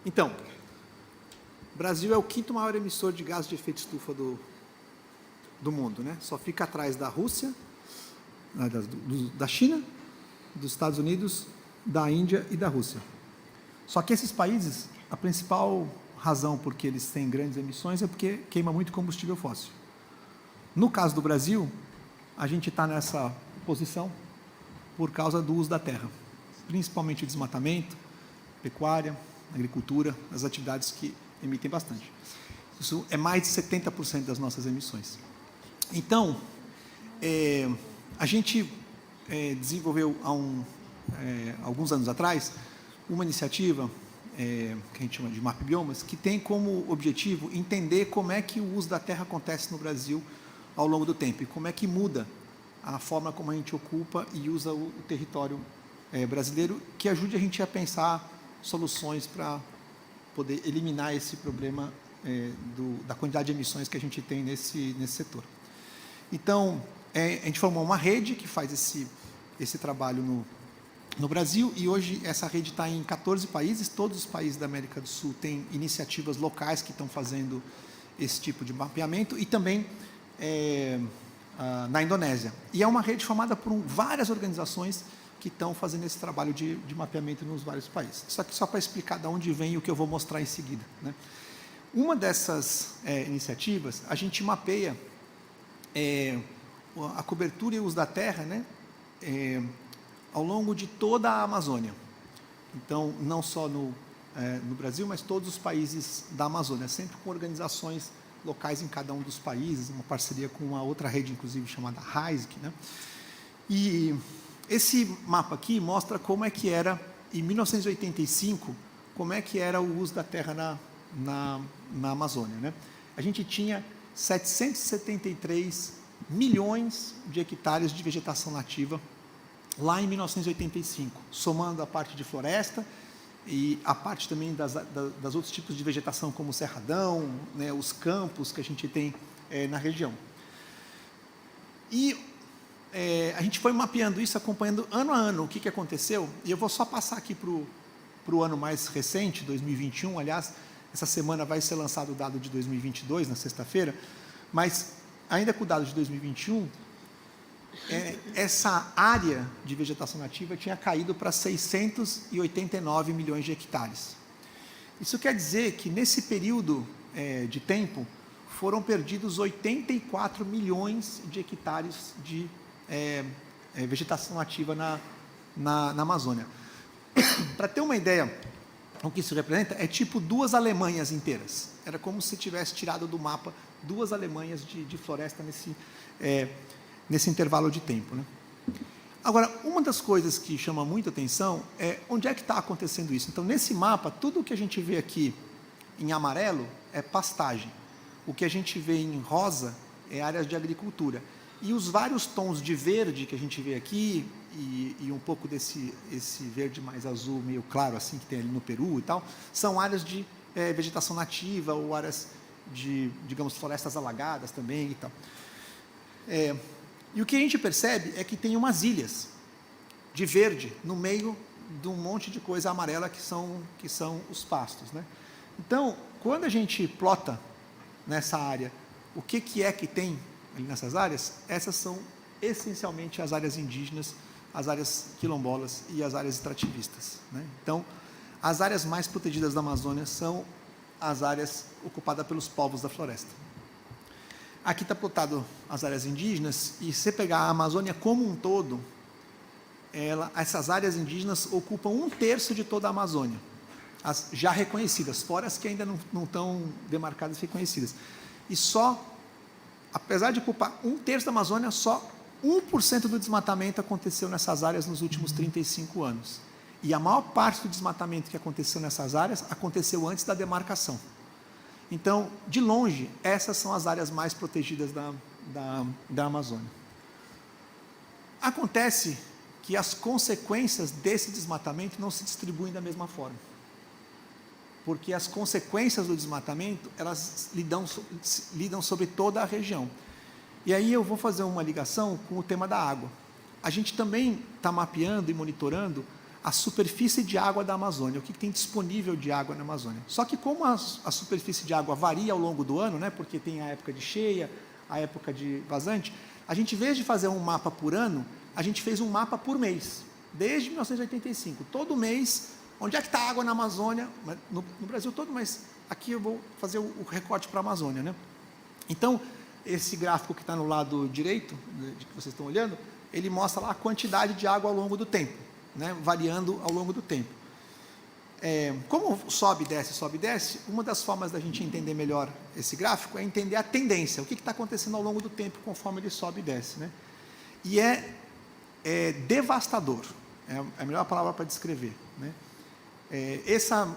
Então, o Brasil é o quinto maior emissor de gás de efeito estufa do mundo, né? Só fica atrás da Rússia, da China, dos Estados Unidos, da Índia e da Rússia. Só que esses países, a principal razão por que eles têm grandes emissões é porque queima muito combustível fóssil. No caso do Brasil, a gente está nessa posição por causa do uso da terra, principalmente o desmatamento, pecuária, agricultura, as atividades que emitem bastante. Isso é mais de 70% das nossas emissões. Então, a gente desenvolveu há alguns anos atrás uma iniciativa que a gente chama de MAP Biomas, que tem como objetivo entender como é que o uso da terra acontece no Brasil ao longo do tempo e como é que muda a forma como a gente ocupa e usa o território brasileiro, que ajude a gente a pensar soluções para poder eliminar esse problema da quantidade de emissões que a gente tem nesse setor. Então, a gente formou uma rede que faz esse trabalho no Brasil, e hoje essa rede está em 14 países, todos os países da América do Sul têm iniciativas locais que estão fazendo esse tipo de mapeamento, e também na Indonésia. E é uma rede formada por várias organizações que estão fazendo esse trabalho de mapeamento nos vários países. Isso aqui só para explicar de onde vem o que eu vou mostrar em seguida, né? Uma dessas iniciativas, a gente mapeia a cobertura e o uso da terra, né, ao longo de toda a Amazônia. Então, não só no Brasil, mas todos os países da Amazônia, sempre com organizações locais em cada um dos países, uma parceria com uma outra rede, inclusive, chamada RAISC, né? E esse mapa aqui mostra como é que era, em 1985, como é que era o uso da terra na Amazônia, né? A gente tinha 773 milhões de hectares de vegetação nativa lá em 1985, somando a parte de floresta e a parte também das outros tipos de vegetação, como o cerradão, né, os campos que a gente tem na região. E a gente foi mapeando isso, acompanhando ano a ano o que aconteceu, e eu vou só passar aqui para o ano mais recente, 2021, aliás, essa semana vai ser lançado o dado de 2022, na sexta-feira, mas ainda com o dado de 2021, essa área de vegetação nativa tinha caído para 689 milhões de hectares. Isso quer dizer que, nesse período de tempo, foram perdidos 84 milhões de hectares de vegetação nativa na Amazônia. Para ter uma ideia do que isso representa, é tipo 2 Alemanhas inteiras. Era como se tivesse tirado do mapa 2 Alemanhas de floresta nesse intervalo de tempo, né? Agora, uma das coisas que chama muita atenção é onde é que está acontecendo isso. Então, nesse mapa, tudo o que a gente vê aqui em amarelo é pastagem. O que a gente vê em rosa é áreas de agricultura. E os vários tons de verde que a gente vê aqui, e um pouco esse verde mais azul, meio claro, assim, que tem ali no Peru e tal, são áreas de vegetação nativa ou áreas de, digamos, florestas alagadas também e tal. E o que a gente percebe é que tem umas ilhas de verde no meio de um monte de coisa amarela que são os pastos, né? Então, quando a gente plota nessa área o que é que tem ali nessas áreas, essas são essencialmente as áreas indígenas, as áreas quilombolas e as áreas extrativistas, né? Então, as áreas mais protegidas da Amazônia são as áreas ocupadas pelos povos da floresta. Aqui está plotado as áreas indígenas, e se você pegar a Amazônia como um todo, essas áreas indígenas ocupam 1/3 de toda a Amazônia, as já reconhecidas, fora as que ainda não estão demarcadas e reconhecidas. E só, apesar de ocupar 1/3 da Amazônia, só 1% do desmatamento aconteceu nessas áreas nos últimos 35 anos. E a maior parte do desmatamento que aconteceu nessas áreas aconteceu antes da demarcação. Então, de longe, essas são as áreas mais protegidas da Amazônia. Acontece que as consequências desse desmatamento não se distribuem da mesma forma. Porque as consequências do desmatamento, elas lidam sobre toda a região. E aí eu vou fazer uma ligação com o tema da água. A gente também está mapeando e monitorando a superfície de água da Amazônia, o que tem disponível de água na Amazônia. Só que como a superfície de água varia ao longo do ano, né, porque tem a época de cheia, a época de vazante, a gente, em vez de fazer um mapa por ano, a gente fez um mapa por mês, desde 1985. Todo mês, onde é que está a água na Amazônia, no Brasil todo, mas aqui eu vou fazer o recorte para a Amazônia, né? Então, esse gráfico que está no lado direito, que vocês estão olhando, ele mostra lá a quantidade de água ao longo do tempo, né, variando ao longo do tempo. Como sobe e desce, uma das formas da gente entender melhor esse gráfico é entender a tendência, o que está acontecendo ao longo do tempo conforme ele sobe e desce, né? E é devastador, é a melhor palavra para descrever, né?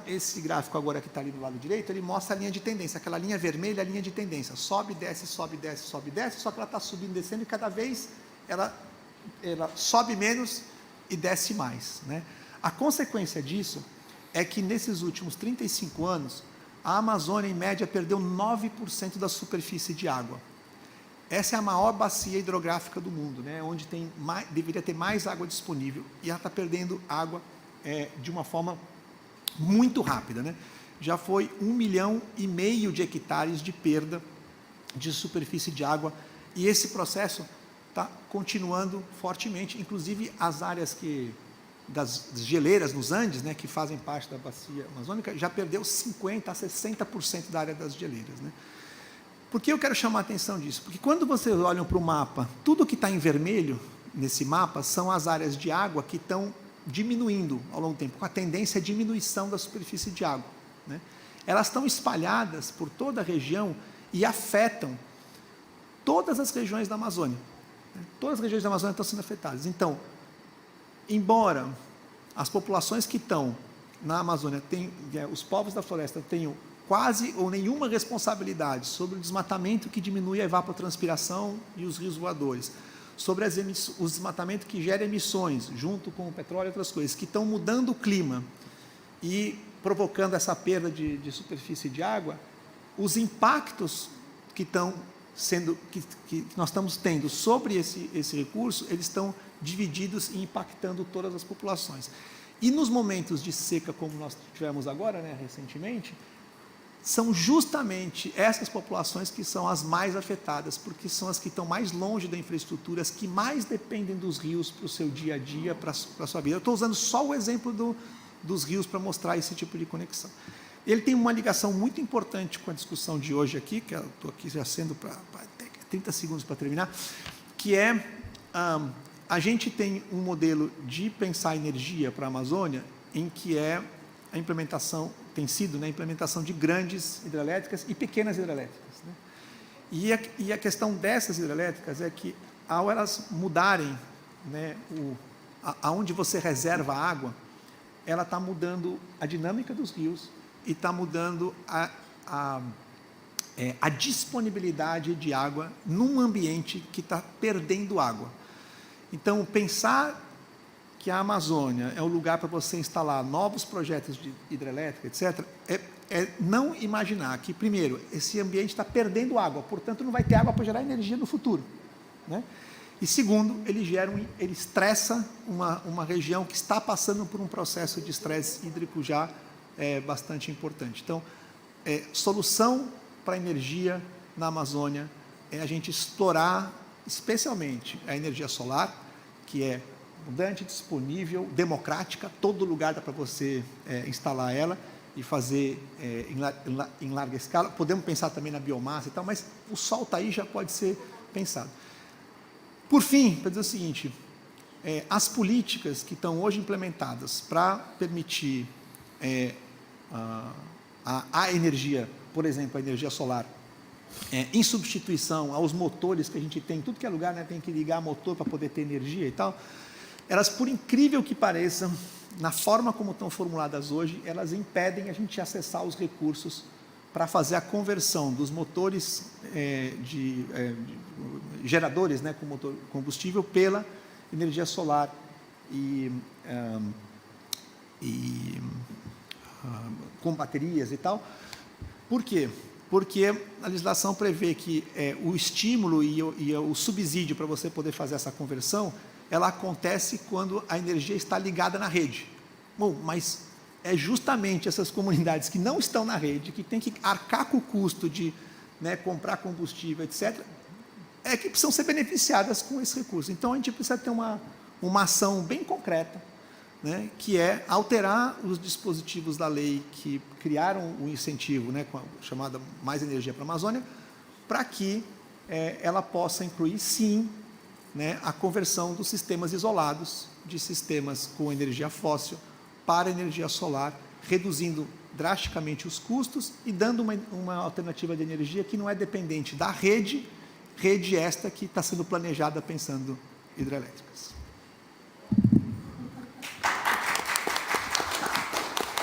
Esse gráfico agora que está ali do lado direito, ele mostra a linha de tendência, aquela linha vermelha, a linha de tendência, sobe, desce, sobe, desce, sobe, desce, só que ela está subindo, descendo, e cada vez ela sobe menos e desce mais, né? A consequência disso é que nesses últimos 35 anos, a Amazônia, em média, perdeu 9% da superfície de água. Essa é a maior bacia hidrográfica do mundo, né? Onde deveria ter mais água disponível, e ela está perdendo água de uma forma muito rápida, né? Já foi 1,5 milhão de hectares de perda de superfície de água, e esse processo está continuando fortemente, inclusive as áreas das geleiras nos Andes, né, que fazem parte da bacia amazônica, já perdeu 50% a 60% da área das geleiras, né? Por que eu quero chamar a atenção disso? Porque quando vocês olham para o mapa, tudo que está em vermelho nesse mapa são as áreas de água que estão diminuindo ao longo do tempo, com a tendência à diminuição da superfície de água, né? Elas estão espalhadas por toda a região e afetam todas as regiões da Amazônia, né? Todas as regiões da Amazônia estão sendo afetadas. Então, embora as populações que estão na Amazônia, os povos da floresta tenham quase ou nenhuma responsabilidade sobre o desmatamento que diminui a evapotranspiração e os rios voadores, sobre o desmatamento que gera emissões, junto com o petróleo e outras coisas, que estão mudando o clima e provocando essa perda de superfície de água, os impactos que nós estamos tendo sobre esse recurso, eles estão divididos e impactando todas as populações. E nos momentos de seca, como nós tivemos agora, né, recentemente, são justamente essas populações que são as mais afetadas, porque são as que estão mais longe da infraestrutura, as que mais dependem dos rios para o seu dia a dia, para a sua vida. Eu estou usando só o exemplo dos rios para mostrar esse tipo de conexão. Ele tem uma ligação muito importante com a discussão de hoje aqui, que eu estou aqui já sendo para 30 segundos para terminar, que a gente tem um modelo de pensar energia para a Amazônia, em que a implementação tem sido, né, a implementação de grandes hidrelétricas e pequenas hidrelétricas, né? E a questão dessas hidrelétricas é que, ao elas mudarem, né, aonde você reserva a água, ela está mudando a dinâmica dos rios e está mudando a disponibilidade de água num ambiente que está perdendo água. Então, pensar que a Amazônia é um lugar para você instalar novos projetos de hidrelétrica, etc., é não imaginar que, primeiro, esse ambiente está perdendo água, portanto, não vai ter água para gerar energia no futuro, né? E, segundo, ele estressa uma região que está passando por um processo de estresse hídrico já bastante importante. Então, solução para a energia na Amazônia é a gente explorar, especialmente, a energia solar, que é abundante, disponível, democrática, todo lugar dá para você instalar ela e fazer em larga escala. Podemos pensar também na biomassa e tal, mas o sol está aí, já pode ser pensado. Por fim, para dizer o seguinte, as políticas que estão hoje implementadas para permitir a energia, por exemplo, a energia solar, em substituição aos motores que a gente tem, tudo que é lugar, né, tem que ligar motor para poder ter energia e tal, elas, por incrível que pareçam, na forma como estão formuladas hoje, elas impedem a gente acessar os recursos para fazer a conversão dos motores de geradores, né, com motor combustível, pela energia solar com baterias e tal. Por quê? Porque a legislação prevê que o estímulo e o subsídio para você poder fazer essa conversão, ela acontece quando a energia está ligada na rede. Bom, mas é justamente essas comunidades que não estão na rede, que têm que arcar com o custo de, né, comprar combustível, etc., é que precisam ser beneficiadas com esse recurso. Então, a gente precisa ter uma ação bem concreta, né, que é alterar os dispositivos da lei que criaram o incentivo, né, com a chamada Mais Energia para a Amazônia, para que ela possa incluir, sim, né, a conversão dos sistemas isolados, de sistemas com energia fóssil para energia solar, reduzindo drasticamente os custos e dando uma alternativa de energia que não é dependente da rede esta que está sendo planejada pensando hidrelétricas.